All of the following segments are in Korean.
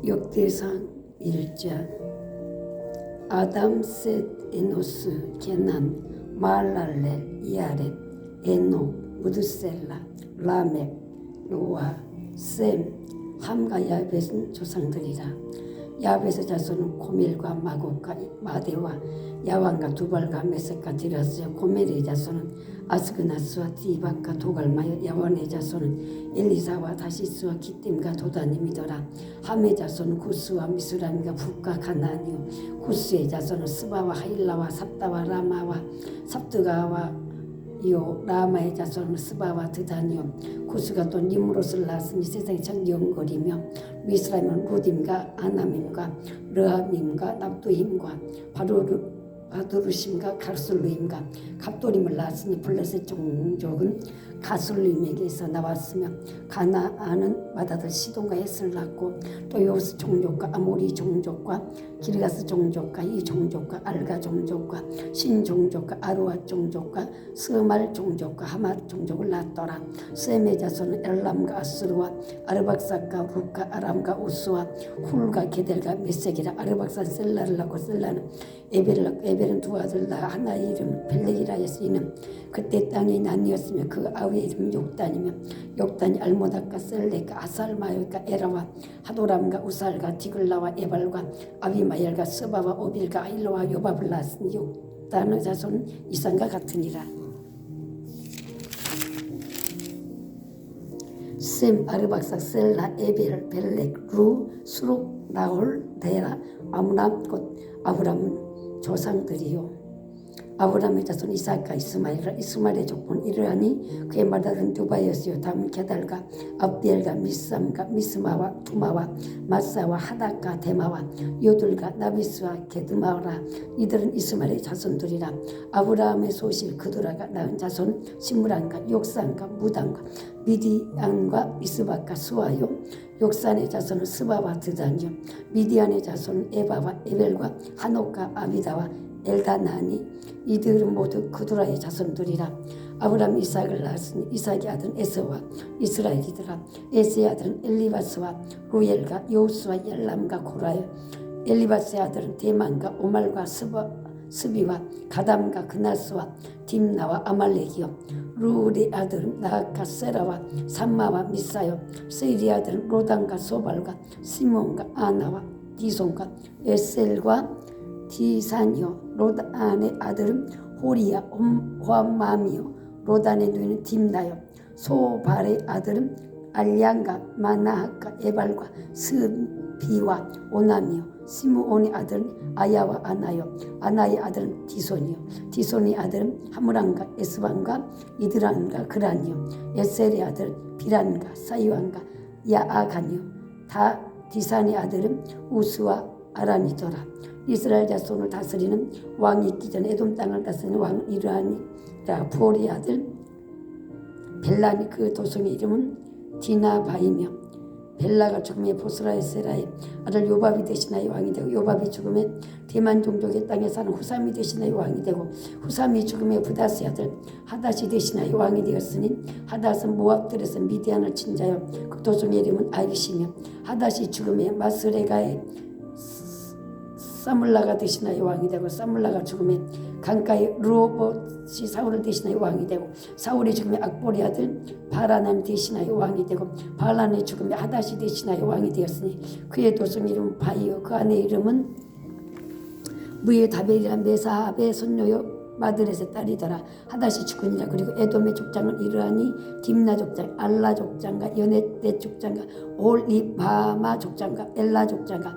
역대상 1장. 아담, 셋, 에노스, 게남, 마할랄렐, 야렙, 에녹, 무드셀라, 라멕, 노아, 셈, 함과 야벳은 조상들이라. 야벳의 자손은 고멜과 마곡과 마대와 야완과 두발과 메섹과 디라스요. 고멜의 자손은 아스그나스와 디박과 도갈마요. 야완의 자손은 엘리사와 다시스와 기띔과 도다님이더라. 함의 자손은 구스와 미스람과 북과 가나안이요. 구스의 자손은 스바와 하일라와 삽다와 라마와 삽드가와 이요. 라마의 자손은 스바와 드단이요. 구스가 또 니므롯을 낳았으니 세상이 참 영거리며 미스라임은 루딤과 아나밈과 르하밈과 납두힘과 바두르심과 가술루임과 갑도림을 낳았으니 블레셋 종족은 가술루임에게서 나왔으며 가나안은 맏아들 시돈과 헷을 낳고 또 요스 종족과 아모리 종족과 기르가스 종족과 이 종족과 알가 종족과 신 종족과 아루아 종족과 스말 종족과 하맛 종족을 낳았더라. 셈의 자손은 엘람과 아스루와 아르박사과 룩과 아람과 우스와 훌과 게델과 메섹이라. 아르박사는 셀라를 낳고 셀라는 에벨을 낳고 에벨은 두 아들 낳아 하나의 이름은 벨렉이라 했으니 이는 그때 땅이 나뉘었으며 그 아우의 이름은 욕단이며 욕단이 알모닥과 셀렉과 아살마요과 에라와 하도람과 우살과 디글라와 에발과 아비마엘과 스바와 오빌과 아일로와 요밥을 낳았으니 욕단의 자손은 이산과 같으니라. 셈, 아르박사, 셀라, 에벨, 벨렉, 루, 수룩, 나홀, 데라, 아므람, 곧 아브람은 조상들이요. 아브람의 자손 이삭과 이스마엘이라. 이스마엘의 족보는 이러하니 그의 맏아들은 두바이었으요. 다음은 게달과 압디엘과 미삼과 미스마와 투마와 마사와 하닥과 데마와 요들과 나비스와 게드마라. 이들은 이스마엘의 자손들이라. 아브라함의 소실 그두라가 낳은 자손 시므란과 욕산과 무단과 미디안과 이스박과 수아요. 욕산의 자손은 스바와 드단이요. 미디안의 자손은 에바와 에벨과 하녹과 아비다와 엘다나니. 이들은 모두 그두라의 자손들이라. 아브라함이 이삭을 낳았으니 이삭의 아들은 에서와 이스라엘이더라. 에서의 아들은 엘리바스와 루엘과 여우스와 엘람과 고라요. 엘리바스의 아들은 대만과 오말과 스비와 가담과 그나스와 딥나와 아말렉이요. 루울의 아들은 나악과 세라와 삼마와 미사요. 세일의 아들은 로단과 소발과 시몬과 아나와 디손과 에셀과 디산이요. 로단의 아들은 호리야 호암마미요. 로단의 누이는 딥나요. 소발의 아들은 알량과 마나학과 에발과 스비와 오남이요. 시므온의 아들은 아야와 아나요. 아나의 아들은 디손이요. 디손의 아들은 하므랑과 에스반과 이드란과 그란이요. 에셀의 아들은 비란과 사이완과 야아간이요. 다 디산의 아들은 우스와 아란이더라. 이스라엘 자손을 다스리는 왕이 있기 전에 에돔 땅을 다스리는 왕은 이르하니라. 부올의 아들 벨라니 그 도성의 이름은 디나바이며 벨라가 죽음에 보스라의 세라의 아들 요밥이 대신하여 왕이 되고 요밥이 죽음에 대만 종족의 땅에 사는 후삼이 대신하여 왕이 되고 후삼이 죽음에 부다스의 아들 하닷이 대신하여 왕이 되었으니 하닷은 모압들에서 미디안을 친 자요. 그 도성의 이름은 아기시며 하닷이 죽음에 마스레가의 사물라가 대신하여 왕이 되고 사물라가 죽음에 강가의 르호봇이 사울을 대신하여 왕이 되고 사울이 죽음에 악보리 아들 바라난 대신하여 왕이 되고 바란의 죽음에 하닷이 대신하여 왕이 되었으니 그의 도성 이름은 바이요. 그 아내 이름은 무에다벨이라. 메사합의 손녀요 마드렛의 딸이더라. 하닷이 죽으니라. 그리고 에돔의 족장은 이러하니 딥나 족장, 알라 족장과 여넷대 족장과 올리바마 족장과 엘라 족장과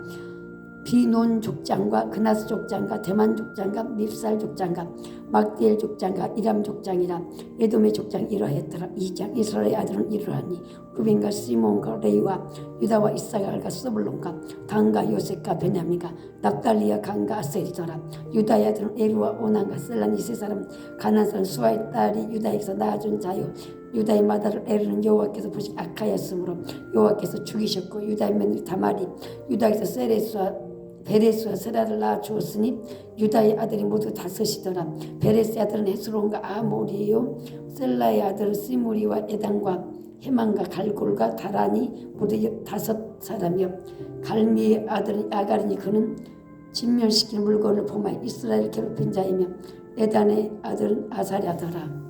비논 족장과 그나스 족장과 대만 족장과 밉살 족장과 막디엘 족장과 이람 족장이라. 에돔의 족장 이러하였더라. 2장. 이스라엘의 아들은 이러하니 루벤과 시몬과 레이와 유다와 이사갈과 스불론과 단과 요셉과 베냐민과 납달리와 간과 아셀이더라. 유다의 아들은 에루와 오난과 셀란. 이세 사람 가나안 사람 수아의 딸이 유다에게서 낳아준 자요. 유다의 맏아들 에르는 여호와께서 보신 악하였으므로 여호와께서 죽이셨고 유다의 며느리 다말이 유다에게서 세레스와 베레스와 세라를 낳아 주었으니 유다의 아들이 모두 다섯이더라. 베레스의 아들은 헤스론과 아모리요, 셀라의 아들은 시므리와 에단과 헤만과 갈골과 다란이 모두 5사람이요. 갈미의 아들은 야갈이니 그는 진멸시킨 물건을 범하여 이스라엘을 괴롭힌 자이며 에단의 아들은 아사랴더라.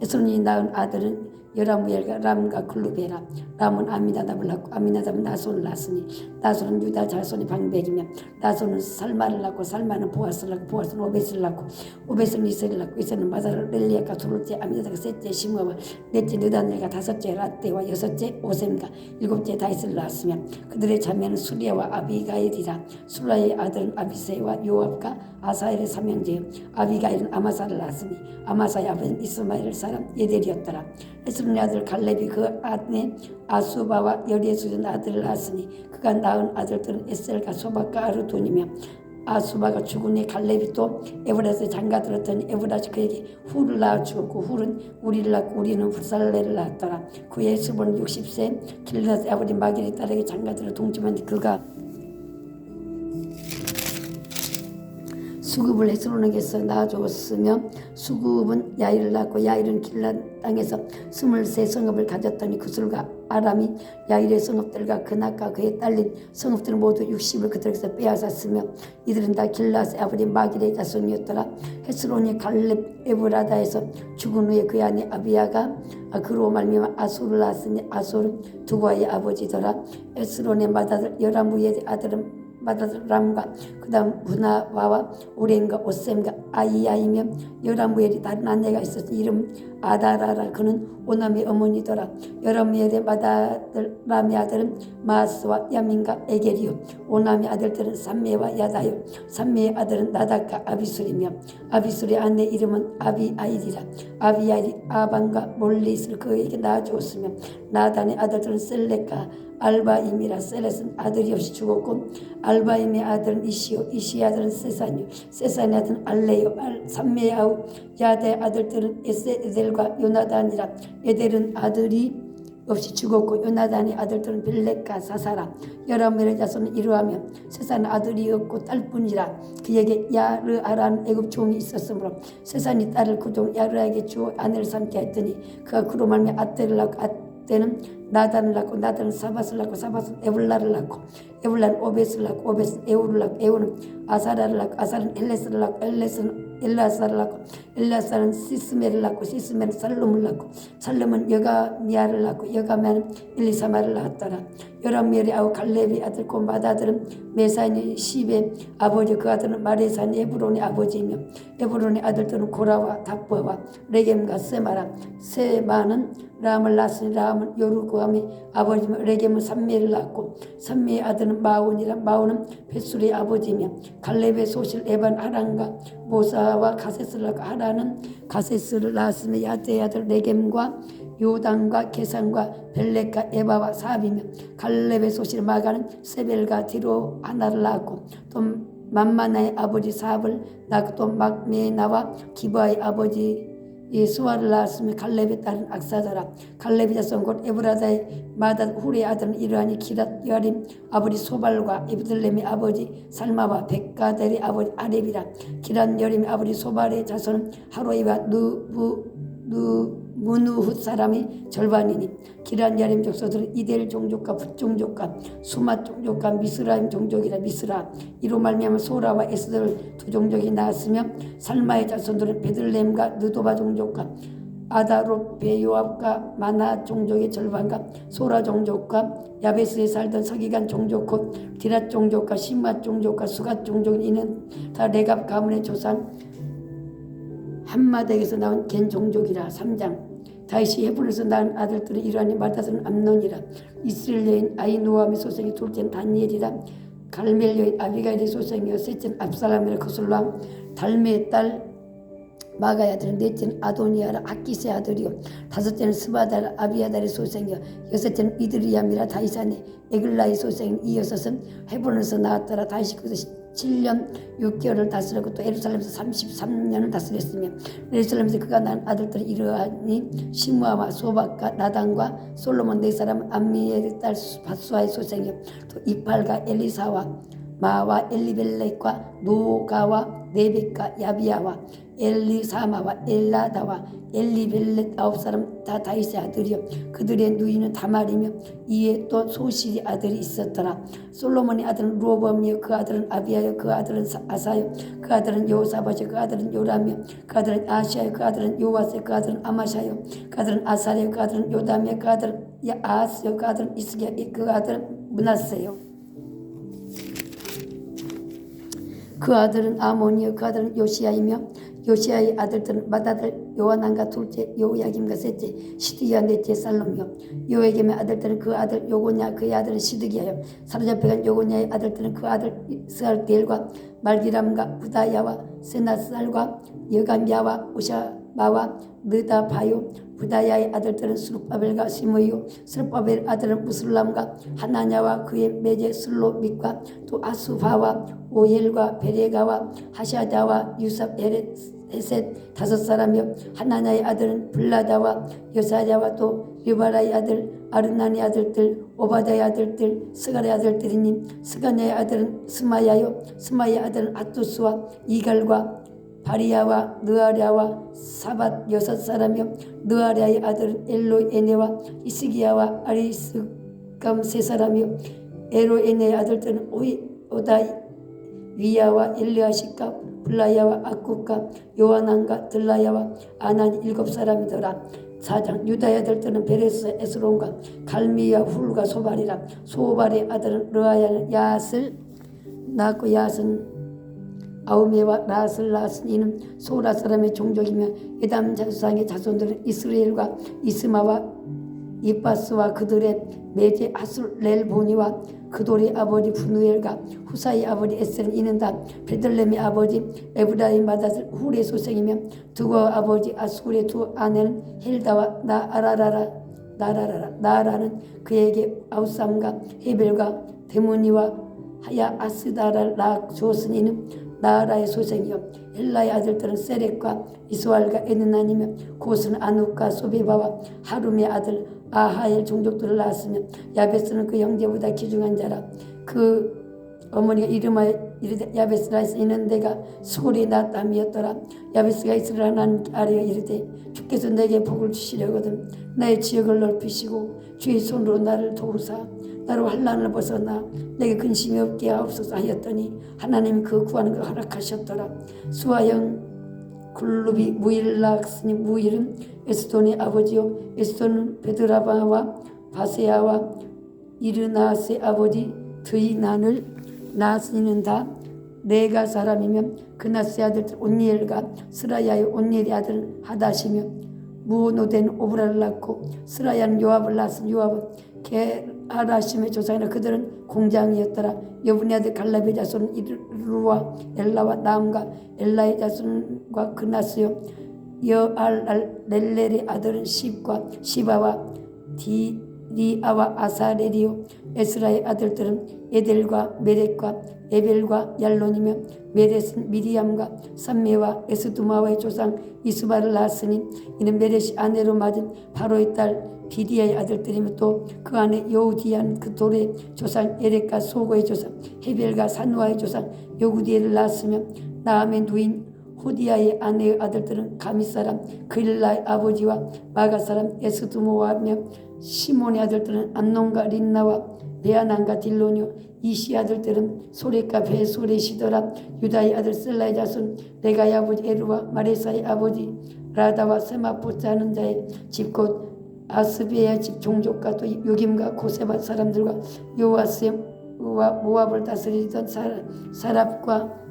에스론이 낳은 아들은 여라무엘과 람과 글루베라. 람은 아미나답을 낳고 아미나답은 나손을 낳았으니 나손은 유다 자손의 방백이며 나손은 살마를 낳고 살마는 보아스를 낳고 보아스는 오벳을 낳고 오벳은 이세를 낳고 이세는 마다를 렐리아가 둘째 아미나답과 셋째 시므와 넷째 느다넬과 다섯째 라떼와 여섯째 오셈과 일곱째 다윗을 낳았으며 그들의 자매는 수리아와 아비가일이라. 수라의 아들은 아비세와 요압과 아사엘의 삼형제요 아비가일은 아마사를 낳았으니 아마사의 아버지는 이스마엘 사람 예델이었더라. 에스론의 아들 갈렙이 그 아내 아수바와 여리에스의 아들을 낳았으니 그가 낳은 아들들은 에셀과 소박과 아르돈이며 아수바가 죽은 후에 갈렙이 또 에브라스에 장가들었더니 에브라스 그에게 훌을 낳아 주었고 훌은 우리를 낳고 우리는 붓살레를 낳았더라. 그의 에스본은 60세 길르앗의 아버지 마길의 딸에게 장가들어 동침한 그가 수굽을 헤스론에게서 낳아주었으며 수굽은 야일을 낳고 야일은 길르앗 땅에서 23성읍을 가졌더니 그술과 아람이 야일의 성읍들과 그낙과 그의 딸린 성읍들은 모두 60을 그들에게서 빼앗았으며 이들은 다 길르앗의 아버지 마길의 자손이었더라. 헤스론이 갈렙 에브라다에서 죽은 후에 그의 아내 아비야가 그로 말미암아 아솔을 낳았으니 아솔은 두바의 아버지더라. 헤스론의 맏아들 여라무의 아들은 맏아들 람과 그 다음 브나와와 오렌과 오셈과 아이야이며 여라무엘이 다른 아내가 있었으니 이름 아다라라. 그는 오남의 어머니더라. 여라무엘의 맏아들 람의 아들은 마스와 야민과 에겔이요 오남의 아들들은 삼메와 야다요 삼메의 아들은 나닥과 아비술이며 아비술의 아내 이름은 아비아일이라. 아비아일이 아반과 몰리스를 그에게 낳아주었으며 나단의 아들들은 셀렉과 알바임이라. 셀렛은 아들이 없이 죽었고 알바임의 아들은 이시요 이시의 아들은 세산이요 세산의 아들은 알레요 삼메의 아우 야다의 아들들은 에셀과 요나단이라. 에델은 아들이 없이 죽었고 요나단의 아들들은 빌렉과 사사라. 여라무엘의 자손은 이러하며 세산은 아들이 없고 딸뿐이라. 그에게 야르아라는 애굽 종이 있었으므로 세산이 딸을 그 종 야르아에게 주어 아내를 삼게 했더니 그가 그로 말미암아 아떼를 낳고 아떼는 나단을 낳고 나단은 사밧을 낳고 사밧은 에블라를 낳고 에블라는 오벳을 낳고 오벳은 에우를 낳고 에우는 아사라를 낳고 아사는 엘레스를 낳고 엘레스는 엘라사를 낳고 엘라사는 시스메를 낳고 시스메는 살롬을 낳고 살롬은 여가미아를 낳고 여가미아는 엘리사마를 낳았더라. 여라무엘의 아우 갈렙의 아들 곧 맏아들은 메사니 시베 아버지 그 아들은 마레사니 에브론의 아버지이며 에브론의 아들들은 고라와 답보와 레겜과 세마라. 세마는 람을 낳았으니 람은 요르고함의 아버지며 레겜은 삼메를 낳고 삼메의 아들은 마온이라. 마온은 벳술의 아버지이며 갈렙의 소실 에반 하란과 모사와 가세스를 낳고 하란은 가세스를 낳았으며 야드의 아들 레겜과 요단과 게산과 벨렉과 에바와 사압이며 갈렙의 소실 마가는 세벨과 디로 하나를 낳았고 또 만마나의 아버지 사압을 낳고 또 막메나와 기바의 아버지 수아를 낳았으며 갈렙의 딸은 악사더라. 갈렙의 자손 곧 에브라다의 맏아들 훌의 아들은 이러하니 기랏 여림 아버지 소발과 에브들렘의 아버지 살마와 백가델의 아버지 아렙이라. 기랏 여림의 아버지 소발의 자손은 하로이와 무누훗 사람의 절반이니 기란 야림 족속들은 이델 종족과 붓 종족과 수맛 종족과 미스라임 종족이라. 미스라 이로 말미암아 소라와 에스들 두 종족이 나왔으며 살마의 자손들은 베들레헴과 느도바 종족과 아다롯베 요압과 마나 종족의 절반과 소라 종족과 야베스에 살던 서기관 종족 곧 디랏 종족과 심맛 종족과 수갓 종족은 이는 다 레갑 가문의 조상 한마덱에서 나온 겐 종족이라. 3장 다윗이 헤브론에서 낳은 아들들은 이러하니 맏아들은 암논이라. 이스라엘 여인 아히노암의 소생이 둘째는 다니엘이라. 갈멜 여인 아비가일의 소생이요 셋째는 압살람이라. 그술왕 달메의 딸 마가의 아들은 넷째는 아도니아라 아키스의 아들이요 다섯째는 스바다라 아비아달의 소생이요 여섯째는 이드리암이라. 다윗 아내 에글라의 소생인 이 여섯은 헤브론에서 나왔더라. 다윗이 그것이 7년 6개월을 다스렸고 또 예루살렘에서 33년을 다스렸으며 예루살렘에서 그가 낳은 아들들이 이러하니 시므아와 소박과 나단과 솔로몬 네 사람은 암미엘의 딸 바수아의 소생이요 또 이팔과 엘리사와 마와 엘리벨렉과 노가와 네벡과 야비야와 엘리사마와 엘라다와 엘리벨렉 9사람 다 다윗의 아들이요 그들의 누이는 다말이며 이에 또 소실이 아들이 있었더라. 솔로몬의 아들은 로범이요 그 아들은 아비야요 그 아들은 아사요 그 아들은 요사밧이요 그 아들은 요람이요 그 아들은 아시아요 그 아들은 요아스요 그 아들은 아마샤요 그 아들은 아사리요 그 아들은 요담이요 그 아들은 아하스요 그 아들은 이스기야 그 아들은 므낫세요 그 아들은 아몬이요 그 아들은 요시야이며 요시야의 아들들은 맏아들 요하난과 둘째 요야김과 셋째 시드기야 넷째 살롬이요 요야김의 아들들은 그 아들 요고냐 그의 아들은 시드기야요 사로잡혀간 요고냐의 아들들은 그 아들 스알디엘과 말기람과 부다야와 세나살과 여간야와 오샤바와 느다바요 부다야의 아들들은 스룹바벨과 시므이요 스룹바벨 아들은 무슬람과 하나냐와 그의 매제 슬로믹과 또 아수바와 오헬과 베레가와 하샤다와 유삽 에셋 5사람이요 하나냐의 아들은 블라다와 여사야와 또 유바라의 아들 아르나의 아들들 오바다의 아들들 스가의 아들들이니 스가냐의 아들은 스마야요 스마야의 아들은 아투스와 이갈과 바리야와 느아랴와 사밧 6사람이요 느아랴의 아들은 엘로에네와 이스기야와 아리스감 3사람이요 에로에네의 아들들은 오다이 위야와 엘리아십과 블라야와 아쿠과 요하난과 들라야와 아난 7사람이더라. 4장 유다의 아들들은 베레스 에스론과 갈미야 훌과 소발이라. 소발의 아들은 르아야는 야스를 낳고 야스는 아우메와 라스를 낳았으니 이는 소라 사람의 종족이며 에담 자수상의 자손들은 이스라엘과 이스마와 이빠스와 그들의 매제 하술렐보니와 그돌의 아버지 분우엘과 후사의 아버지 에셀은 이는 다 베들레헴의 아버지 에브라임 맏아들 훌의 소생이며 두고와 아버지 아술의 두 아내는 헬다와 나라라는 그에게 아우삼과 헤벨과 데모니와 하야 아스다를 낳아 주었으니 이는 나라의 소생이요 헬라의 아들들은 세렉과 이스왈과 에느나니며 고스는 아누과 소비바와 하룸의 아들 아하엘 종족들을 낳았으며 야베스는 그 형제보다 귀중한 자라. 그 어머니가 이름하여 이르되 야베스라 해서 이는 내가 소리 낳았다미였더라. 야베스가 이스라엘 하나님 아래에 이르되 주께서 내게 복을 주시려거든 나의 지역을 넓히시고 주의 손으로 나를 도우사 나로 환난을 벗어나 내게 근심이 없게 하옵소서 하였더니 하나님이 그 구하는 걸 허락하셨더라. 수아형 굴루비 무일락스니 무일은 에스돈의 아버지요 에스돈은 베드라바와 바세아와 이르나스의 아버지 드이난을 낳았으니는 다 네가 사람이면 그나스의 아들들 온니엘과 스라야의 온니엘의 아들은 하다시며 무노된 오브라를 낳고 스라야는 요압을 낳았으니 요압은 게하라심의 조상이라 그들은 공장이었더라. 여분의 아들 갈라비의 자손은 이르와 엘라와 나함과 엘라의 자손과 그나스요 여알렐렐의 아들은 십과 시바와 디리아와 아사렐이요 에스라의 아들들은 에델과 메렉과 에벨과 얄론이며 메렛은 미리암과 삼메와 에스두마와의 조상 이스바를 낳았으니 이는 메렛이 아내로 맞은 바로의 딸 비디아의 아들들이며 또 그 안에 여우디안 그 돌의 조상 에렉과 소고의 조상 헤벨과 산우아의 조상 여구디엘을 낳았으며 나함의 누인 호디아의 아내의 아들들은 가미 사람 그릴라의 아버지와 마가 사람 에스두모와며 시몬의 아들들은 암논과 린나와 베아난과 딜로니오 이시 아들들은 소렉과 베소레시더라. 유다의 아들 셀라의 자손 레가의 아버지 에루와 마레사의 아버지 라다와 세마포자 하는 자의 집 곧 아스비의 집 종족과 또 요김과 고세바 사람들과 요아스와 모압을 다스리던 사랍과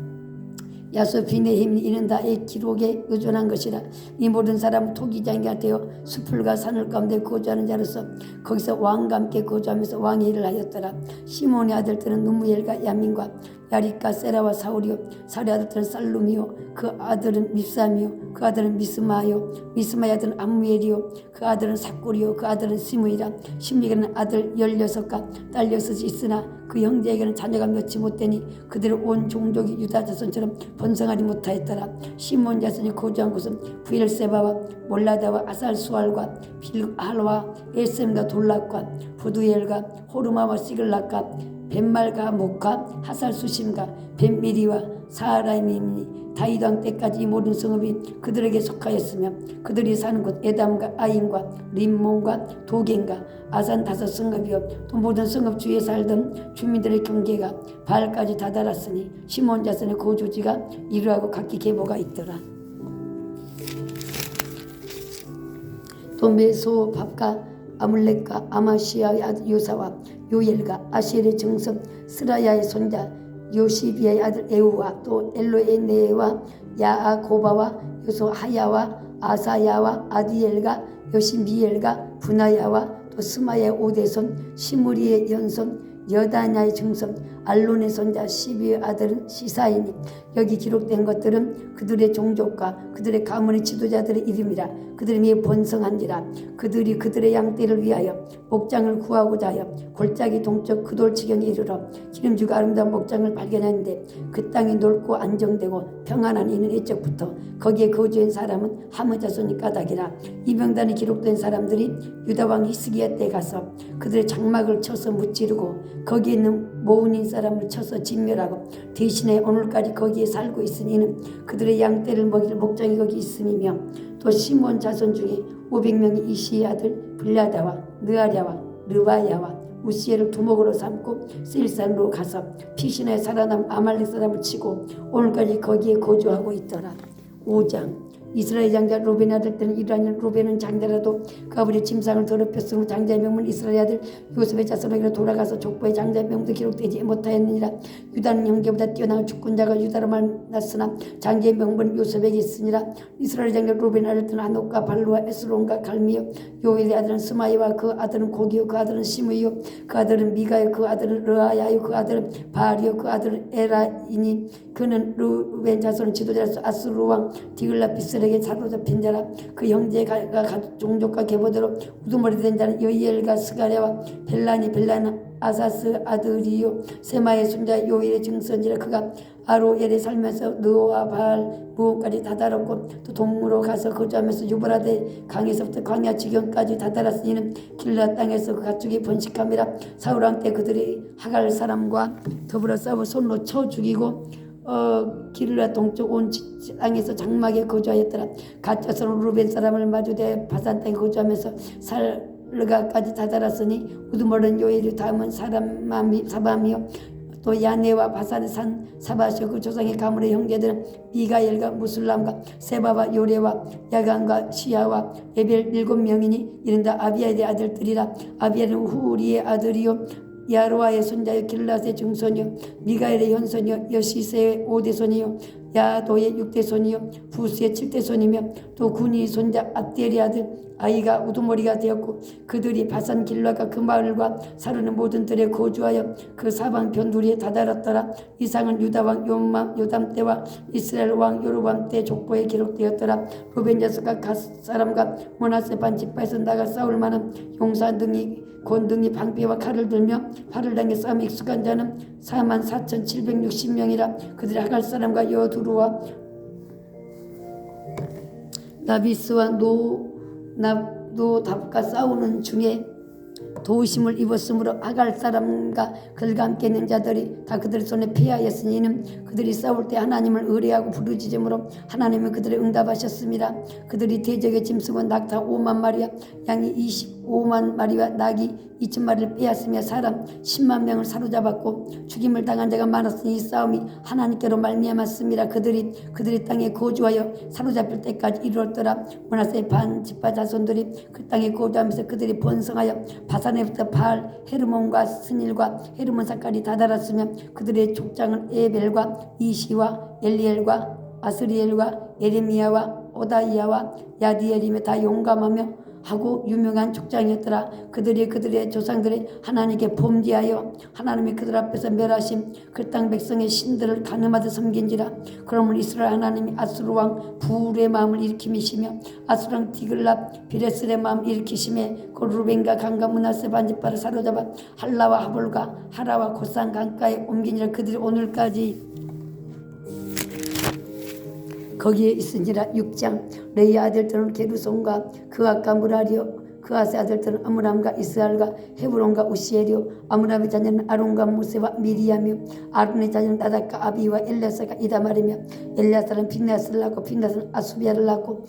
야소비네힘이 이는 다의 기록에 의존한 것이라. 이 모든 사람은 토기장이가 되어 수풀과 산을 가운데 거주하는 자로서 거기서 왕과 함께 거주하면서 왕의 일을 하였더라. 시몬의 아들들은 누무엘과 야민과 야리과 세라와 사울이요 사울의 아들들은 살룸이요 그 아들은 밉삼이요 그 아들은 미스마요 미스마의 아들은 암무엘이요 그 아들은 삭골이요 그 아들은 시므이라. 시므이에게는 아들 16과 딸 6이 있으나 그 형제에게는 자녀가 몇이 못되니 그들의 온 종족이 유다 자손처럼 번성하지 못하였더라. 시몬 자손이 거주한 곳은 부엘세바와 몰라다와 아살수알과 빌할과 엘셈과 돌락과 부두엘과 호르마와 시글락과 벤말과 목과 하살수심과 벤미리와 사라임이니 다윗 왕 때까지 이 모든 성읍이 그들에게 속하였으며 그들이 사는 곳 에담과 아인과 림몬과 도겐과 아산 5성읍이요 또 모든 성읍 주위에 살던 주민들의 경계가 바알까지 다다랐으니 시몬 자손의 거주지가 이러하고 각기 계보가 있더라. 또 메소밥과 아물렉과 아마시아의 아들 요사와 요엘과 아시엘의 정석 스라야의 손자 요시비아의 아들 에우와 또 엘로에네와 야아고바와 요소하야와 아사야와 아디엘과 요시미엘과 분하야와 또 스마야의 오대손 시무리의 연손 여다냐의 증손 알론의 손자 시비의 아들은 시사이니 여기 기록된 것들은 그들의 종족과 그들의 가문의 지도자들의 이름이라 그들이 매우 번성한지라 그들이 그들의 양떼를 위하여 목장을 구하고자 하여 골짜기 동쪽 그돌지경에 이르러 기름지고 아름다운 목장을 발견했는데 그 땅이 넓고 안정되고 평안한 이는 이쪽부터 거기에 거주한 사람은 하므 자손이 까닭이라. 이 명단에 기록된 사람들이 유다왕 히스기야 때 가서 그들의 장막을 쳐서 무찌르고 거기에 있는 모은인 사람을 쳐서 진멸하고 대신에 오늘까지 거기에 살고 있으니는 그들의 양떼를 먹일 목장이 거기 있음이며 또 시몬 자손 중에 500명이 이시의 아들 블라다와 느아랴와 르바야와 우시엘을 두목으로 삼고 세일산으로 가서 피시나에 살아남은 아말렉 사람을 치고 오늘까지 거기에 거주하고 있더라. 5장 이스라엘 장자 로벤의 아들 때는 이러하니 로벤은 장자라도 그 아버지 짐승을 더럽혔으므로 장자의 명문 이스라엘 아들 요셉의 자손에게로 돌아가서 족보의 장자의 명도 기록되지 못하였느니라. 유다는 형제보다 뛰어난 주권자가 유다로 만났으나 장자의 명분은 요셉에게 있으니라. 이스라엘 장자 로벤의 아들 때는 한옥과 발루와 에스론과 갈미요 요엘의 아들은 스마이와 그 아들은 고기요 그 아들은 시므이요 그 아들은 미가요 그 아들은 르아야요 그 아들은 바알이요 그 아들은 에라이니 그는 루벤 자손 지도자로서 아수르 왕 디글라피스에게 사로잡힌 자라. 그 형제가 종족과 계보대로 우두머리 된 자는 여이엘과 스가랴와 벨란이 아사스 아들이요 세마의 손자 요엘의 증손이라. 그가 아로엘에 살면서 느와 바알 무엇까지 다다랐고 또 동무로 가서 거주하면서 유브라데 강에서부터 광야 지경까지 다다랐으니 이는 길라 땅에서 그 가축이 번식함이라. 사울왕 때 그들이 하갈 사람과 더불어 싸워 손으로 쳐 죽이고 길라 동쪽 온 땅에서 장막에 거주하였더라. 가짜스러운 루벤 사람을 마주대 바산 땅에 거주하면서 살르가까지 다다랐으니 우두머리는 요엘이 다음은 사밤이요 또 야네와 바산의 산 사바시오 그 조상의 가문의 형제들은 미가엘과 무술람과 세바와 요레와 야간과 시야와 에벨 7명이니 이는 다 아비아의 아들들이라. 아비아는 후리의 아들이요 야로아의 손자요 길랏의 증손이요 미가엘의 현손이요 여시세의 5대손이요 야도의 6대손이요 부스의 7대손이며 또 군이 손자 압델의 아들 아이가 우두머리가 되었고 그들이 바산 길라가 그 마을과 사르는 모든 들에 거주하여 그 사방 변두리에 다다랐더라. 이상은 유다왕 요담 때와 이스라엘 왕 요로밤 때 족보에 기록되었더라. 루벤 자손과 갓 사람과 므낫세 반 지파에서 나가 싸울 만한 용사 등이 권등이 방패와 칼을 들며 팔을 당겨 싸움에 익숙한 자는 44,760명이라. 그들이 하갈 사람과 여두루와 나비스와 노답과 싸우는 중에 도우심을 입었으므로 하갈 사람과 그들과 함께 있는 자들이 다 그들 손에 피하였으니 이는 그들이 싸울 때 하나님을 의뢰하고 부르짖음으로 하나님은 그들을 응답하셨습니다. 그들이 대적의 짐승은 낙타 5만 마리와 양이 25만 마리와 낙이 2천 마리를 빼앗으며 사람 10만 명을 사로잡았고 죽임을 당한 자가 많았으니 이 싸움이 하나님께로 말미암았습니다. 그들이 땅에 거주하여 사로잡힐 때까지 이르렀더라. 므낫세 반 지파 자손들이 그 땅에 거주하면서 그들이 번성하여 바산에부터 바알 헤르몬과 스닐과 헤르몬 산까지 다다랐으며 그들의 족장은 에벨과 이시와 엘리엘과 아스리엘과 예레미야와 오다이야와 야디엘이며 다 용감하며 하고 유명한 족장이었더라. 그들의 조상들이 하나님께 범죄하여 하나님이 그들 앞에서 멸하심 그 땅 백성의 신들을 가늠하듯 섬긴지라. 그러므로 이스라엘 하나님이 아수르 왕 부울의 마음을 일으키시며 아수르 왕 디글랏 비레스의 마음을 일으키시며 그 루벤과 간과 므낫세 반지파를 사로잡아 할라와 하볼과 하라와 고산 강가에 옮기니라. 그들이 오늘까지 거기에 있으니라. 6장 레이 아들들은 게르손과 그 아까 무라리요 그아스의 아들들은 아므람과 이스라엘과 헤브론과 우시엘이요 아므람의 자녀는 아론과 모세와 미리암이요 아론의 자녀는 나답과 아비와 엘리아사가 이다말이며 엘리아사는 빅나스를 낳고 빅나스는 아수비아를 낳고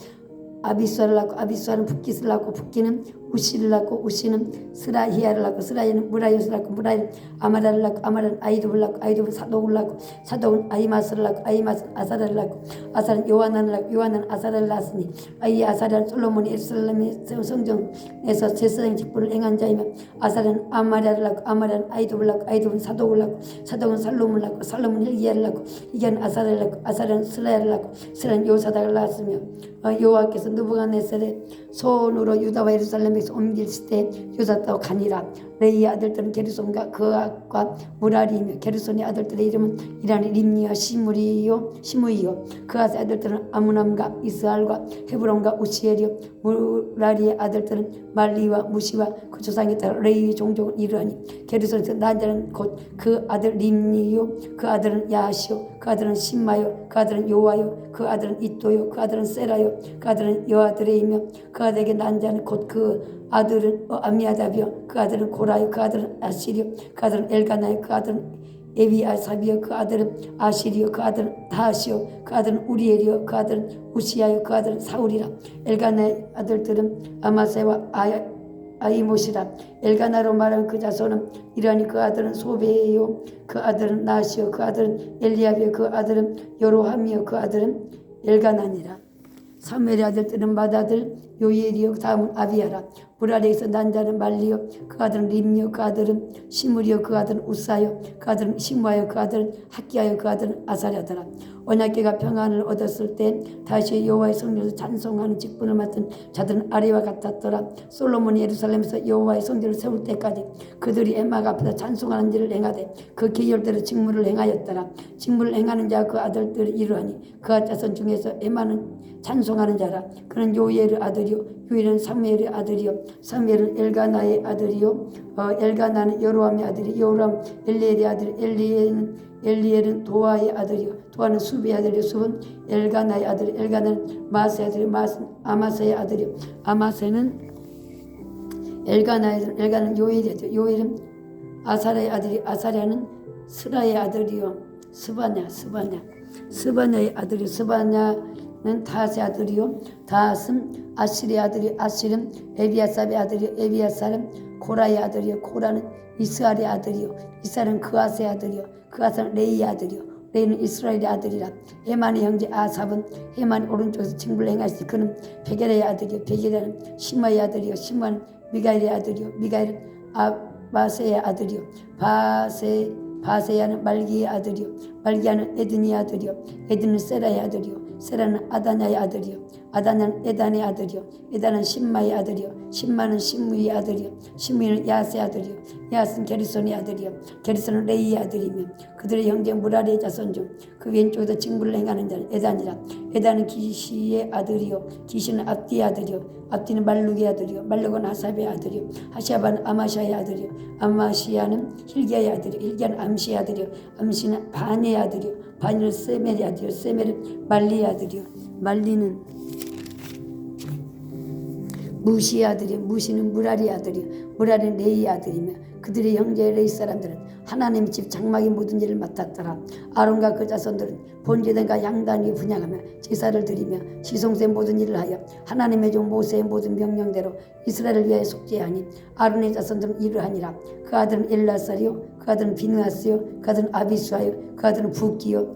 아비수아를 낳고 아비수아는 붓깃을 낳고 붓깃은 우시를 낳고 우시는 스라히야를 낳고 스라히야는 무라이옷을 낳고 무라이는 아마라를 낳고 아마라는 아이두를 낳고 아이두는 사독을 낳고 사독은 아이마스를 낳고 아이마스는 아사라를 낳고 아사라는 요하난을 낳고 요하난은 아사라를 낳았으니 이 아사라는 솔로몬이 예루살렘의 성전에서 제사장 직분을 행한 자이며 아사라는 아마랴를 낳고 아마랴는 아이두를 낳고 아이두는 사독을 낳고 사독은 살롬을 낳고 살롬은 hil기야를 낳고 hil기야는 아사라를 낳고 아사라는 스라야를 낳고 스라야는 요사닥을 낳았으며 여호와께서 느부갓네살의 손으로 유다와 예루살렘에서 옮길 때 요사닥 가니라. 레이의 아들들은 게르손과 그앗과 무라리이며 게르손의 아들들의 이름은 이라니 림니와 시무이요 그앗의 아들들은 아므남과 이스알과 헤브론과 우시엘이요 무라리의 아들들은 말리와 무시와 그 조상에 따라 레이의 종족은 이르하니 게르손에서 난 자는 곧 그 아들 림니요 그 아들은 야시요 그 아들은 심마요 그 아들은 요와요 그 아들은 이또요 그 아들은 세라요 그 아들은 여아드레이며 그 아들에게 난 자는 곧 그 아들은 아미아답이요 그 아들은 고라요 그 아들은 아시리요 그 아들은 엘가나요 그 아들은 에비아삽이요 그 아들은 아시리요 그 아들은 다하시요 그 아들은 우리엘이요 그 아들은 우시야요 그 아들은 사울이라. 엘가나의 아들들은 아마세와 아이못이라. 엘가나로 말하는 그 자손은 이라니 그 아들은 소베요 그 아들은 나시요 그 아들은 엘리압이요 그 아들은 여로함이요 그 아들은 엘가나니라. 사무엘의 아들들은 맏아들 요엘이요 다음은 아비야라. 무라리에서 난 자는 말리요 그 아들은 림요 그 아들은 시므리요 그 아들은 우사요 그 아들은 시므아요 그 아들은 학기야요 그 아들은 아사랴더라. 언약궤가 평안을 얻었을 때 다시 여호와의 성전에서 찬송하는 직분을 맡은 자들은 아래와 같았더라. 솔로몬이 예루살렘에서 여호와의 성전을 세울 때까지 그들이 에막 앞에서 찬송하는 일을 행하되 그 계열대로 직무를 행하였더라. 직무를 행하는 자 그 아들들이 이러하니 그아 자손 중에서 에마는 찬송하는 자라. 그는 요엘의 아들이요 요엘은 사무엘의 아들이요 사무엘은 엘가나의 아들이요 엘가나는 여로함의 아들이 여로함 엘리엘의 아들 엘리엘은 도아의 아들이요 도아는 수비의 아들이요 수은 엘가나의 아들 엘가나는 마세의 아들이요 마세는 아마세의 아들이요 아마세는 엘가나의 아들 엘가나는 요엘의 아들 요엘은 아사랴의 아들이 아사랴는 스라의 아들이요 스바냐의 아들이요 스바냐는 다스의 아들이요 다스는 아시리의 아들이 아시는 에비아삽의 아들이요 에비아삽은 고라의 아들이요 고라는 이스알의 아들이요 이스알은 그아스의 아들이요 그아스는 레이의 아들이요 레이는 이스라엘의 아들이라. 헤만의 형제 아삽은 헤만의 오른쪽에서 징불을 행하시니 그는 베게라의 아들이요 베게라는 시마의 아들이요 시마는 미가엘의 아들이요 미가엘은 바세의 아들이요 바세야는 말기의 아들이요 말기야는 에드니의 아들이요 에드는 세라의 아들이요 세라는 아다냐의 아들이요 아다냐는 에단의 아들이요 에단은 심마의 아들이요 심마는 시므이의 아들이요 시므이는 야스의 아들이요 야스는 게르손의 아들이요 게르손은 레이의 아들이며 그들의 형제 무라리의 자손 중 그 왼쪽에서 징불을 행하는 자는 에단이라. 에단은 기시의 아들이요 기시는 압디의 아들이요 압디는 말룩의 아들이요 말룩은 하삽의 아들이요 하샤바는 아마샤의 아들이요 아마시야는 hil기야의 아들이요 hil기야는 암시의 아들이요 암시는 바니의 아들이요 바니는 세멜의 아들이요 세멜은 말리의 아들이요 말리는 무시의 아들이요 무시는 무라리의 아들이요 무라리는 레이의 아들이며 그들의 형제 레이 사람들은 하나님의 집 장막의 모든 일을 맡았더라. 아론과 그 자손들은 번제단과 양단 위에 분향하며 제사를 드리며 시송세 모든 일을 하여 하나님의 종 모세의 모든 명령대로 이스라엘을 위하여 속죄하니 아론의 자손들은 이러하니라. 그 아들은 엘라살이요 그 아들은 비느하스요 그 아들은 아비수아요 그 아들은 부기요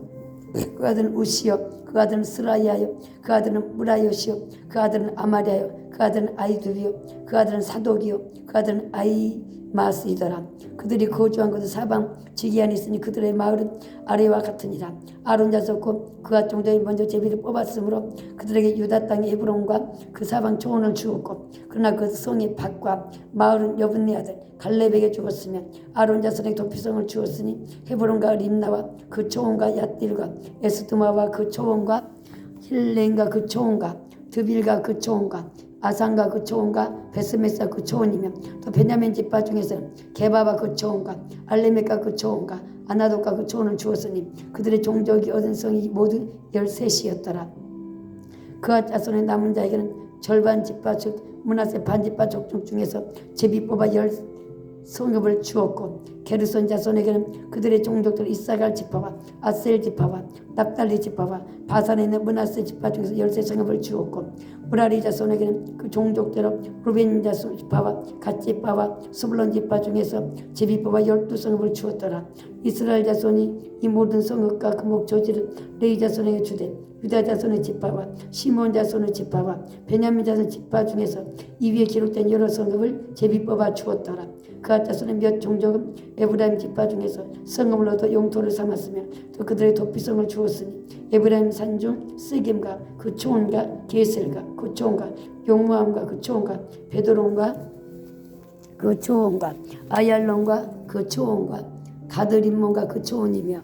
그 아들은 우시요 그 아들은 스라야요 그 아들은 무라요시요 그 아들은 아마랴요 그 아들은 아이두비요 그 아들은 사독이요 그 아들은 아이마스이더라. 그들이 거주한 곳은 사방 지기안에 있으니 그들의 마을은 아래와 같으니라. 아론 자손 그가 종족이 먼저 제비를 뽑았으므로 그들에게 유다 땅의 헤브론과 그 사방 초원을 주었고 그러나 그 성의 밭과 마을은 여분네 아들 갈렙에게 주었으며 아론 자손에게 도피성을 주었으니 헤브론과 림나와 그 초원과 얏딜과 에스드마와 그 초원과 힐렌과 그 초원과 드빌과 그 초원과 아산과 그 초원과 베스메스와 그 초원이며 또 베냐민 집파 중에서는 게바와 그 초원과 알레메과 그 초원과 아나돗과 그 초원을 주었으니 그들의 종족이 얻은 성이 모두 13이었더라. 그와 자손의 남은 자에게는 절반 지파 즉 므낫세 반지파 족속 중에서 제비 뽑아 열 성읍을 주었고 게르손 자손에게는 그들의 종족들 이사갈 지파와 아셀 지파와 납달리 지파와 바산에 있는 므낫세 지파 중에서 13성읍을 주었고 무라리 자손에게는 그 종족대로 루벤 자손 지파와 갓 지파와 스불론 지파 중에서 제비 뽑아 12성읍을 주었더라. 이스라엘 자손이 이 모든 성읍과 금목 조지를 레위 자손에게 주되 유다 자손의 지파와 시몬 자손의 지파와 베냐민 자손의 지파 중에서 이 위에 기록된 여러 성읍을 제비 뽑아 주었더라. 그앗 자손의 몇 종족은 에브라임 지파 중에서 성읍을 얻어 용토를 삼았으며 또 그들의 도피성을 주었으니 에브라임 산중 세겜과 그 초원과 게셀과 그 초원과 용무함과 그 초원과 베드론과 그 초원과 아얄론과 그 초원과 가드림몬과 그 초원이며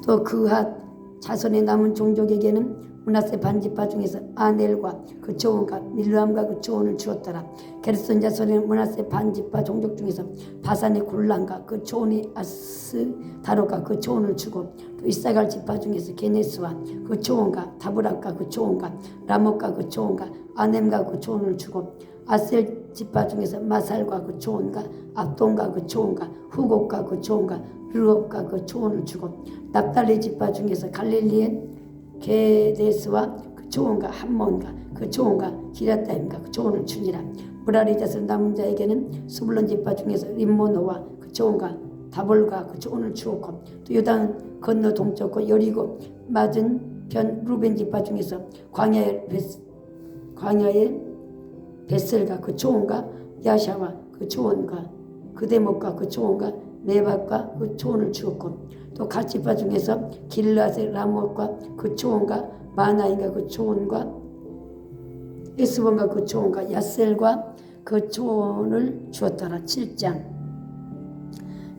또 그앗 자손의 남은 종족에게는 므낫세 반지파 중에서 아넬과 그 초원과 밀람과 그 초원을 주었더라. 게르손 자손의 므낫세 반지파 종족 중에서 바산의 골란과 그 초원의 아스다로가 그 초원을 주고 또 이사갈 지파 중에서 게네스와 그 초원과 다브락과 그 초원과 라못과 그 초원과 아넴과 그 초원을 주고 아셀 지파 중에서 마살과 그 초원과 압돈과 그 초원과 후곡과 그 초원과 르업과 그 초원을 주고 납달리 지파 중에서 갈릴리의 게데스와 그 초원과 함몬과 그 초원과 기라타임과 그 초원을 주니라. 무라리 자손 남은 자에게는 스불론 지파 중에서 림모노와 그 초원과 다볼과 그 초원을 주었고 또 요단 건너 동쪽과 여리고 맞은 편 루벤 지파 중에서 광야의 베셀과 그 초원과 야샤와 그 초원과 그 대목과 그 초원과 메박과 그 초원을 주었고 또 갓 지파 중에서 길라세 라못과 그 초원과 마나인과 그 초원과 에스본과 그 초원과 야셀과 그 초원을 주었더라. 7장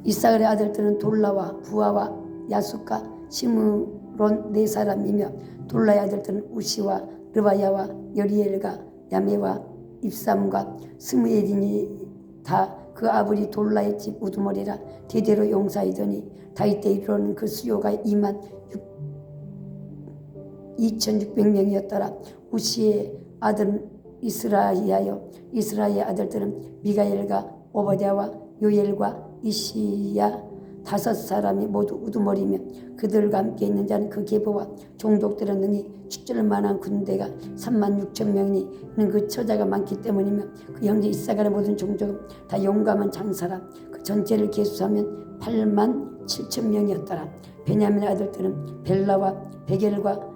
이사갈의 아들들은 돌라와 부하와 야숫과 시므론 네 사람이며 돌라의 아들들은 우시와 르바야와 여리엘과 야메와 입삼과 스무엘이니 다 그 아버지 돌라의 집 우두머리라 대대로 용사이더니 다윗 때 이르러는 그 수요가 22,600명이었더라. 우시의 아들은 이스라이아요 이스라엘의 아들들은 미가엘과 오바댜와 요엘과 이시야 5사람이 모두 우두머리며 그들과 함께 있는 자는 그 계보와 종족들은 능히 축제할 만한 군대가 36,000명이니 이는 그 처자가 많기 때문이며 그 형제 이사갈의 모든 종족은 다 용감한 장사라. 그 전체를 계수하면 87,000명이었더라. 베냐민의 아들들은 벨라와 베겔과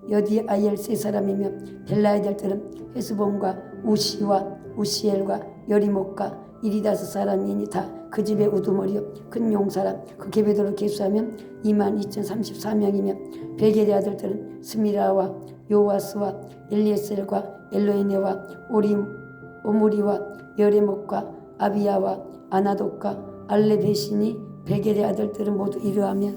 여디아엘 3사람이며 벨라의 아들들은 헤스본과 우시와 우시엘과 여리목과 이리 5사람이니 다 그 집의 우두머리요 큰 용사라. 그 계배도를 계수하면 22,034명이며 베겔의 아들들은 스미라와 요아스와 엘리에셀과 엘로에네와 오므리와 여레목과 아비야와 아나독과 알레베시니 베겔의 아들들은 모두 이러하며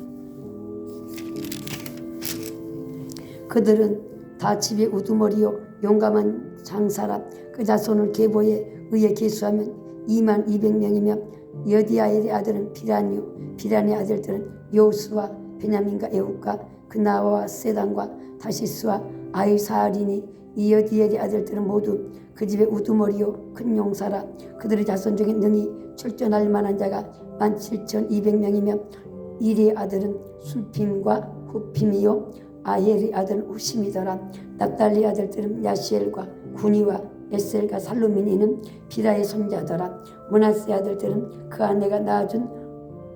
그들은 다 집의 우두머리요 용감한 장사라. 그 자손을 계보에 의해 계수하면 22,000명이며 여디아엘의 아들은 비란의 아들들은 요수와 베냐민과 에욱과 그나와 세단과 다시스와 아이사알이니 이 여디엘의 아들들은 모두 그 집의 우두머리요 큰 용사라. 그들의 자손 중에 능히 출전할 만한 자가 17,200명이며 일의 아들은 술핌과 후핌이요 아헬의 아들은 후심이더라. 납달리 아들들은 야시엘과 구니와 에셀과 살루미니는 비라의 손자더라. 므낫세 아들들은 그 아내가 낳아준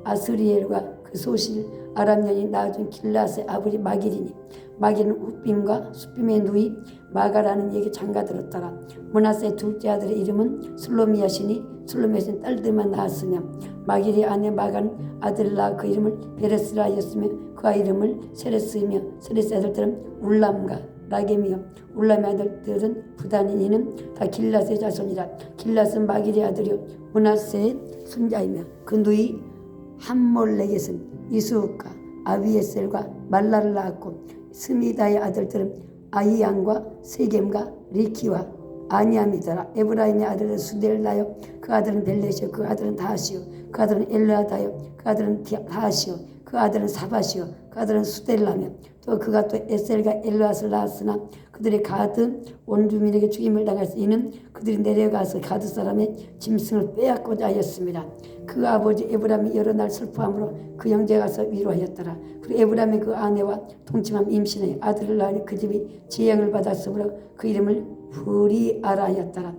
아스리엘과 그 소실 아람년이 낳아준 길라스의 아버지 마길이니 마길은 우빔과 수빔의 누이 마가라는 얘기 장가들었더라. 므낫세의 둘째 아들의 이름은 슬로미앗이니 슬로미앗은 딸들만 낳았으며 마길의 아내 마가는 아들을 낳아 그 이름을 베레스라 하였으며 그 아이 이름을 세레스이며 세레스의 아들들은 울람과 라겜이요 울람의 아들들은 부다니니는 다 길라스의 자손이라. 길라스는 마길의 아들이요 므낫세의 손자이며 그 누이 함몰렉에는 이수욱과 아비에셀과 말라를 낳았고 스미다의 아들들은 아이안과 세겜과 리키와 아니암이더라. 에브라임의 아들은 수델라요 그 아들은 벨렛이요 그 아들은 다하시요 그 아들은 엘라다요 그 아들은 다하시요 그 그 아들은 사밧이요 그 아들은 수델라며 또 그가 또 에셀과 엘르앗을 낳았으나 그들의 가드 온 주민에게 죽임을 당하였으니 이는 그들이 내려가서 가드 사람의 짐승을 빼앗고자 하였습니다. 그 아버지 에브람이 여러 날 슬퍼함으로 그 형제가 가서 위로하였더라. 그리고 에브람이 그 아내와 동침함 임신하여 아들을 낳으니 그 집이 지양을 받았으므로 그 이름을 브리아라 하였더라.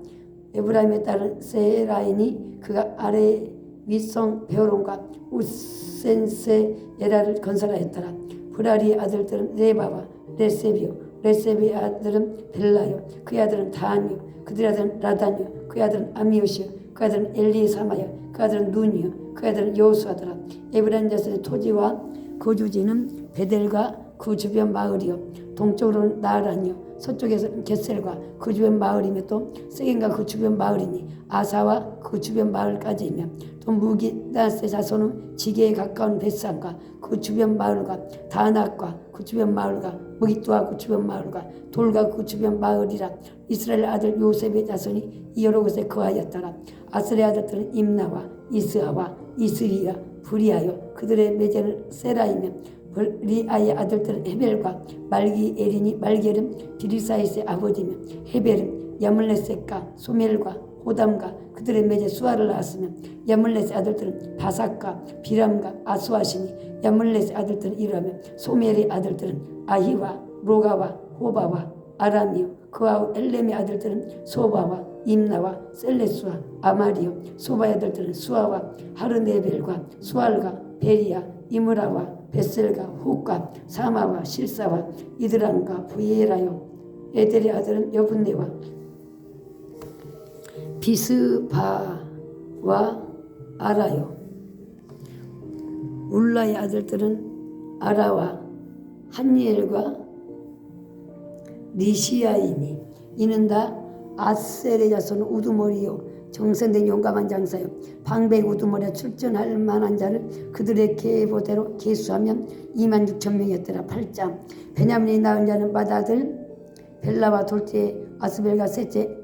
에브라임의 딸은 세라이니 그가 아래 윗성 베오론과 우센세 에라를 건설하였더라. 브라리의 아들들은 레바와 레세비요 레세비의 아들은 벨라요 그의 아들은 다한이요 그들의 아들은 라단이요 그의 아들은 아미옷이요 그 아들은 엘리사마요 그 아들은 눈이요 그 아들은 여호수아더라. 에브라임 자손의 토지와 거주지는 베델과 그 주변 마을이요 동쪽으로는 나아란이요 서쪽에서는 겟셀과 그 주변 마을이며 또 세겐과 그 주변 마을이니 아사와 그 주변 마을까지이며 또 무기다스의 자손은 지게에 가까운 벳산과 그 주변 마을과 다낙과 그 주변 마을과 무기뚜와 그 주변 마을과 돌과 그 주변 마을이라. 이스라엘 아들 요셉의 자손이 이 여러 곳에 거하였더라. 아스의 아들들은 임나와 이스아와 이스리야 브리아요 그들의 매제는 세라이며 브리아의 아들들은 헤벨과 말기엘이니 말기엘은 비리사이스의 아버지며 헤벨은 야물레셋과 소멜과 호담과 그들의 매제 수아를 낳았으며 야물렛의 아들들은 바삭과 비람과 아수아시니 야물렛의 아들들은 이러하며 소멜의 아들들은 아히와 로가와 호바와 아람이요 그와 엘렘의 아들들은 소바와 임나와 셀레스와 아마리요 소바의 아들들은 수아와 하르네벨과 수알과 베리야 이므라와 베셀과 훅과 사마와 실사와 이드람과 부예라요 에델의 아들은 여분네와 비스바와 아라요 울라의 아들들은 아라와 한니엘과 리시아이니 이는 다 아셀의 자손 우두머리요 정선된 용감한 장사요 방백 우두머리에 출전할 만한 자를 그들의 계보대로 계수하면 26,000명이었더라. 8장 베냐민이 낳은 자는 맏아들 벨라와 둘째 아스벨과 셋째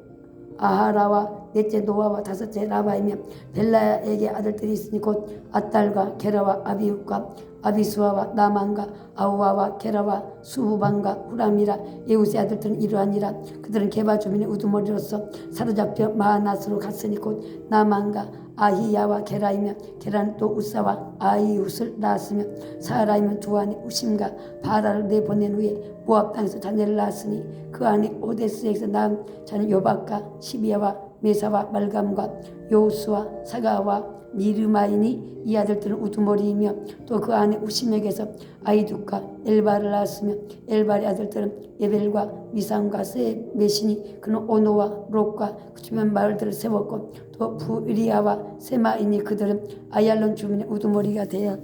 아하라와 넷째 노아와 다섯째 라바이며 벨라에게 아들들이 있으니 곧 아딸과 게라와 아비웃과 아비수아와 나만과 아우아와 게라와 수부반과 후람이라. 예우스의 아들들은 이러하니라. 그들은 게바 주민의 우두머리로서 사로잡혀 마하낫으로 갔으니 곧 나만과 아히야와 게라이며 게라는 또 우사와 아이웃을 낳았으며 사라이면 두 안에 우심과 바라를 내보낸 후에 모압 땅에서 자녀를 낳았으니 그 안에 오데스에서 낳은 자는 요박과 시비야와 메사와 말감과 요수와 사가와 미르마이니 이 아들들은 우두머리이며 또 그 안에 우심에게서 아이둑과 엘바를 낳았으며 엘발의 아들들은 예벨과 미상과 세메시니 그는 오노와 롯과 그 주변 마을들을 세웠고 또 부리아와 세마이니 그들은 아얄론 주민의 우두머리가 되어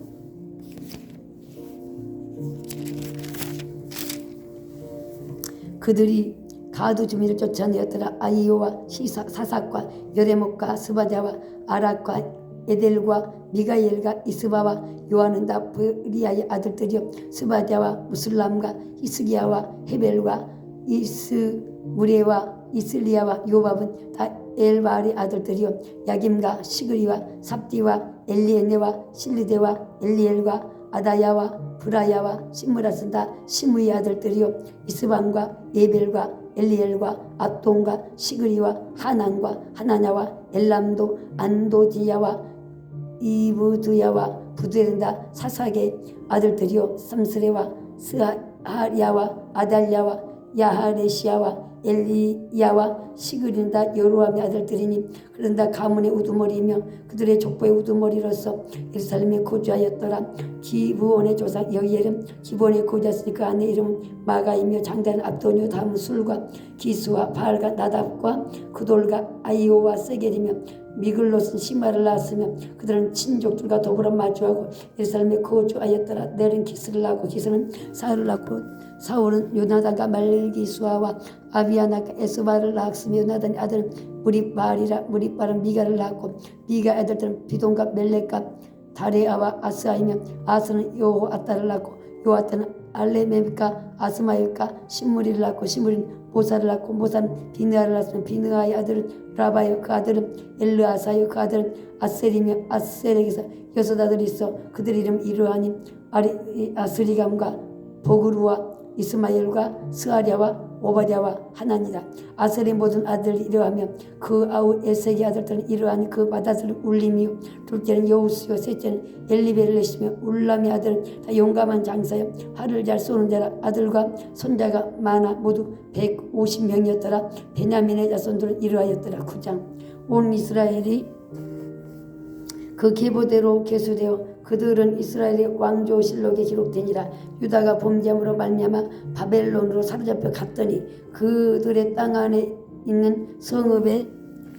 그들이 가드 주민을 쫓아내었더라. 아이오와 사삭과 여레목과 스바자와 아락과 에델과 미가엘과 이스바와 요한은 다 브리아의 아들들이요 스바자와 무슬람과 히스기야와 헤벨과 이스무레와 이슬리야와 요밥은 다 엘바알의 아들들이요 야김과 시그리와 삽디와 엘리에네와 실리데와 엘리엘과 아다야와 브라야와 시므라스는 다 시므의 아들들이요 이스반과 예벨과 엘리엘과 압돈과 시그리와 하난과 하나냐와 엘람도 안도디야와 이브드야와 부두엘다 사삭의 아들들이요 삼스레와 스하리야와 아달야와 야하레시야와 엘리야와 시그린다 여로함의 아들들이니 그런다 가문의 우두머리이며 그들의 족보의 우두머리로서 예루살렘에 거주하였더라. 기브온의 조상 여기엘은 기브온에 거주했으니 그 아내 이름은 마가이며 장자는 압도니요 다음은 술과 기수와 바알과 나답과 그돌과 아이오와 세겔이며 미글롯은 시마를 낳았으며 그들은 친족들과 더불어 마주하고 예루살렘에 거주하였더라. 넬은 기스를 낳고 기스는 사울을 낳고 사울은 요나단과 말기수아와 아비아나가 에스바를 낳았으며 요나단의 아들은 무리바알이라. 무리바알은 미가를 낳았고 미가 아들들은 비돈과 멜렉과 다레아와 아스아이며 아스는 요호아따를 낳고 요아따는 알레메과 아스마엘과 신무리를 낳고 신무리는 모사를 낳고 모사는 비느하를 낳았으며 비느하의 아들은 라바요 그 아들은 엘르아사요 그 아들은 아셀이며 아셀에게서 6아들이 있어 그들 이름 이러하니 아스리감과 보그루와 이스마엘과 스아랴와 오바댜와 하나니라. 아셀의 모든 아들이 이러하며 그 아우 에색의 아들들은 이러하니 그 맏아들은 울림이요 둘째는 여우스요 셋째는 엘리벨렛이며 울람의 아들은 다 용감한 장사요 활을 잘 쏘는 자라. 아들과 손자가 많아 모두 150명이었더라. 베냐민의 자손들은 이러하였더라. 9장. 온 이스라엘이 그 계보대로 계수되어 그들은 이스라엘의 왕조실록에 기록되니라. 유다가 범죄함으로 말미암아 바벨론으로 사로잡혀 갔더니 그들의 땅 안에 있는 성읍에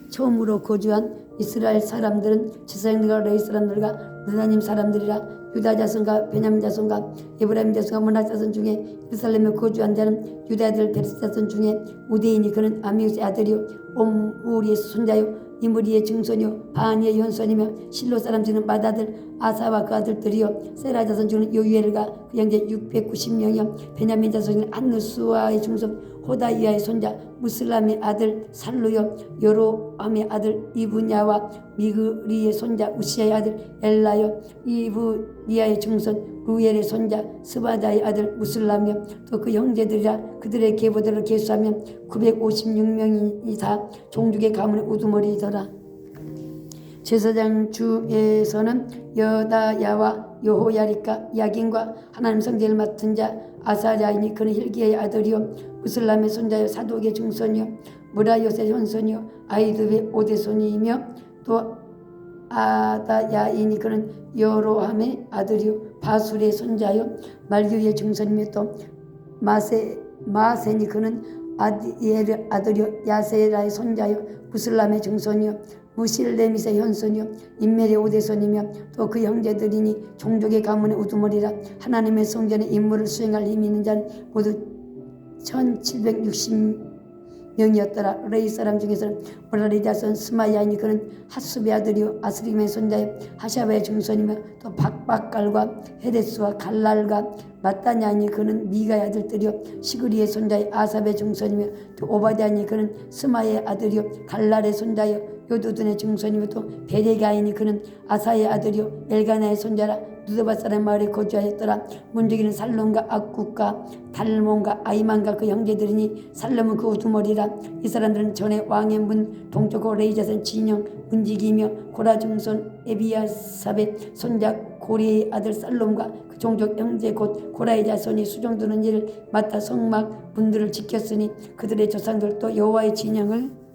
처음으로 거주한 이스라엘 사람들은 지사장들과 레위 사람들과 느다님 사람들이라. 유다 자손과 베냐민 자손과 에브라임 자손과 문하 자손 중에 예루살렘에 거주한 자는 유다 아들 베레스 자손 중에 우대인이 그는 아미우스의 아들이요 옴우리의 손자요 이므리의 증손이요 바하니의 현손이며 실로 사람 중에는 맏아들 아사와 그 아들들이요 세라 자손 중에는 요유엘과 그 형제 690명이요 베냐민 자손 중에는 안느수아의 증손 호다이아의 손자 무슬람의 아들 살루요 여로함의 아들 이브냐와 미그리의 손자 우시아의 아들 엘라요 이브니아의 증손 루엘의 손자 스바다의 아들 무슬람이요 또 그 형제들이라. 그들의 계보대로 계수하면 956명이 다 종족의 가문의 우두머리더라. 제사장 중에서는 여다야와 여호야리카 야긴과 하나님 성전을 맡은 자 아사랴이니 그는 힐기야의 아들이요 무슬람의 손자요 사독의 증손이요 무라요의 현손이요 아이드의 오대손이며 또 아다야이니 그는 여로함의 아들이요 바술의 손자요 말기의 증손이며 또 마세니 그는 아디엘의 아들이요 야세라의 손자요 무슬람의 증손이요 무실레밋의 현손이요 인멜의 오대손이며 또 그 형제들이니 종족의 가문의 우두머리라. 하나님의 성전의 임무를 수행할 힘이 있는 자는 모두 1760명이었더라. 레위 사람 중에서는 모라리 자손 스마야이니 그는 핫수베 아들이요 아스림의 손자요 하샤바의 증손이며 또 박박갈과 헤데스와 갈랄과 마따냐니 그는 미가의 아들들이요 시그리의 손자요 아삽의 증손이며 또 오바댜니 그는 스마의 아들이요 갈랄의 손자요 요두둔의 증손이며 또 베레가이니 그는 아사의 아들이요 엘가나의 손자라. 누드바 사람 마을에 거주하였더라. 문지기는 살롬과 악국과 달몬과 아이만과 그 형제들이니 살롬은 그 우두머리라. 이 사람들은 전에 왕의 문 동쪽 레이 자손 진영 문지기이며 고라 증손 에비아삽의 손자 고리의 아들 살롬과 그 종족 형제 곧 고라의 자손이 수종드는 일을 맡아 성막 문들을 지켰으니 그들의 조상들도 여호와의 진영을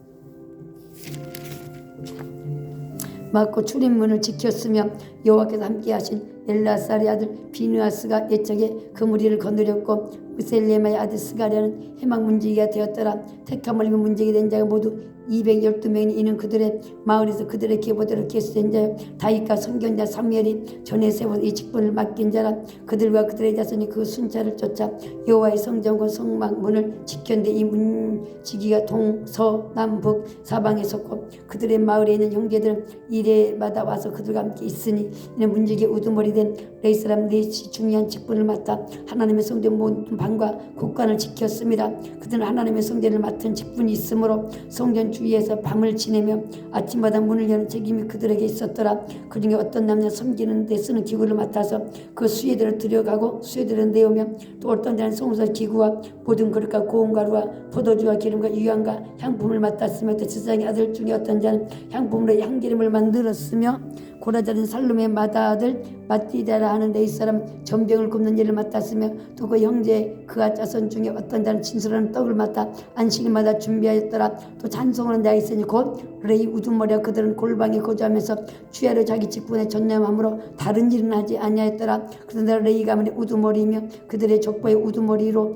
맡고 출입문을 지켰으며 여호와께서 함께하신 엘라살의 아들 비느하스가 옛적에 그 무리를 거느렸고 무셀레마의 아들 스가랴는 해막 문지기가 되었더라. 택함을 입은 문지기 된 자가 모두 212명이 이는 그들의 마을에서 그들의 계보대로 계수된 자요 다윗과 선견자 사무엘이 전에 세운 이 직분을 맡긴 자라. 그들과 그들의 자손이 그 순찰을 쫓아 여호와의 성전과 성막 문을 지켰는데 이 문지기가 동서남북 사방에 섰고 그들의 마을에 있는 형제들은 이래마다 와서 그들과 함께 있으니 이는 문지기의 우두머리 된 레위 사람 넷이 중요한 직분을 맡아 하나님의 성전 모든 방과 곳간을 지켰습니다. 그들은 하나님의 성전을 맡은 직분이 있으므로 성전 주위에서 밤을 지내며 아침마다 문을 여는 책임이 그들에게 있었더라. 그중에 어떤 남자 섬기는 데 쓰는 기구를 맡아서 그 수혜들을 들여가고 수혜들을 내오며 또 어떤 자는 송사 기구와 모든 그릇과 고운 가루와 포도주와 기름과 유향과 향품을 맡았으며 또 세상의 아들 중에 어떤 자는 향품으로 향기름을 만들었으며 고라자는 살룸의 맏아들 마띠다라 하는 레위 사람 전병을 굽는 일을 맡았으며 또 그 형제 그가 자손 중에 어떤 자는 진술하는 떡을 맡아 안식일마다 준비하였더라. 또 찬송하는 자가 있으니 곧 레위 우두머리와 그들은 골방에 거주하면서 주야로 자기 직분에 전념함으로 다른 일은 하지 아니하였더라. 그러나 레위 가문의 우두머리이며 그들의 족보의 우두머리로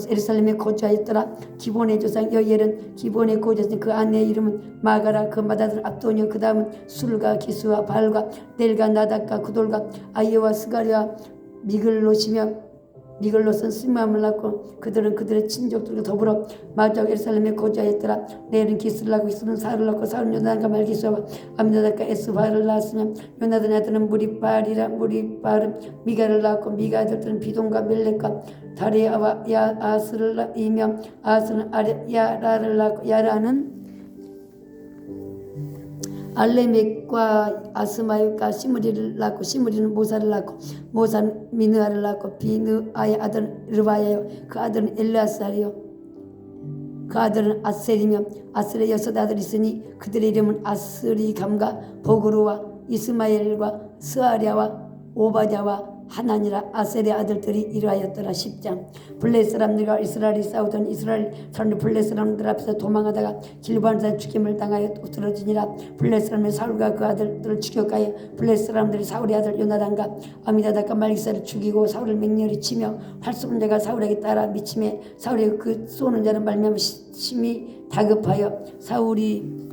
예루살렘에 거주하였더라. 기본의 조상 여엘은 기본에 거주했으니 그 아내의 이름은 마가라. 그 맏아들 압도니요 그 다음은 술과 기수와 발과 넬과 나닥과 구돌과 아이와 스가랴와 미글롯이며 니글롯은 스므함을 낳고 그들은 그들의 친족들과 더불어 마주하고 예루살렘에 거주하였더라. 내일은 기스를 낳고 기스는 사울을 낳고 사울은 요나단과 말기수와 아미나답과 에스바를 낳았으며 요나단의 아들은 무리발이라 무리발은 미가를 낳았고 미가 아들들은 비동과 멜렉과 다리아와 야아스를 이며 아스는 야라를 낳고 야라는 알레멕과 아스마윳과 시므리를 낳고 시므리는 모사를 낳고 모사는 미느아를 낳고 비느아의 아들은 르바야요 그 아들은 엘르아살이요 그 아들은 아셀이며 아셀의 6 아들이 있으니 그들의 이름은 아스리감과 보그루와 이스마엘과 스아랴와 오바댜와 하나니라. 아셀의 아들들이 이러하였더라. 10장. 블레 사람들과 이스라엘이 싸우던 이스라엘 사람들 블레 사람들 앞에서 도망하다가 길보아에서 죽임을 당하여 쓰러지니라. 블레 사람의 사울과 그 아들들을 죽여가여 블레 사람들이 사울의 아들 요나단과 아미나답과 말기사를 죽이고 사울을 맹렬히 치며 활 쏘는 자가 사울에게 따라 미침에 사울이 그 쏘는 자를 말미암아 심히 다급하여 사울이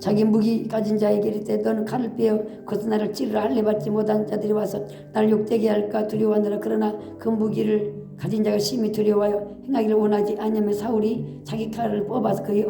자기 무기 가진 자에게 이르되 너는 칼을 빼어 그것은 나를 찌르라 할례 받지 못한 자들이 와서 나를 욕되게 할까 두려워하느라. 그러나 그 무기를 가진 자가 심히 두려워하여 행하기를 원하지 아니하며 사울이 자기 칼을 뽑아서 그에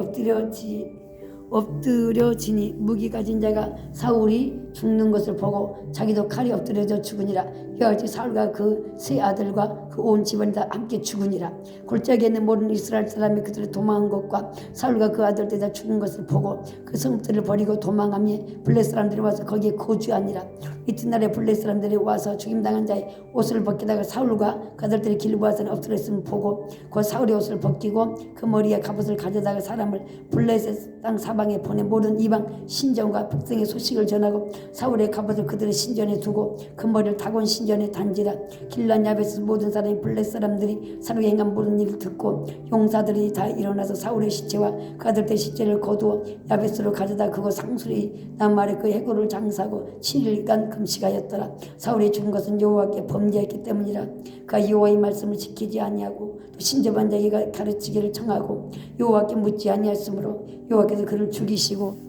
엎드려지니 무기 가진 자가 사울이 죽는 것을 보고 자기도 칼이 엎드려져 죽으니라. 이와 같이 사울과 그 세 아들과 그 온 집안이 다 함께 죽으니라. 골짜기에 있는 모든 이스라엘 사람이 그들을 도망한 것과 사울과 그 아들들이 다 죽은 것을 보고 그 성읍들을 버리고 도망하며 블레 사람들이 와서 거기에 거주하니라. 이튿날에 블레 사람들이 와서 죽임당한 자의 옷을 벗기다가 사울과 그 아들들이 길보아산에 엎드렸음을 보고 곧 사울의 옷을 벗기고 그 머리에 갑옷을 가져다가 사람을 블레셋 땅 사방에 보내 모든 이방 신전과 백성의 소식을 전하고 사울의 갑옷을 그들의 신전에 두고 그 머리를 다곤 신전에 단지라. 길란 야베스 모든 사람이 블레 사람들이 사울이 행한 모든 일을 듣고 용사들이 다 일어나서 사울의 시체와 그 아들들의 시체를 거두어 야베스로 가져다 그곳 상술이 남말에 그 해골을 장사하고 7일간 금식하였더라. 사울이 죽은 것은 여호와께 범죄했기 때문이라. 그가 여호와의 말씀을 지키지 아니하고 또 신접한 자에게 가르치기를 청하고 여호와께 묻지 아니하였으므로 여호와께서 그를 죽이시고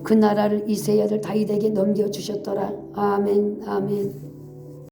그 나라를 이새의 아들 다윗에게 넘겨주셨더라. 아멘 아멘.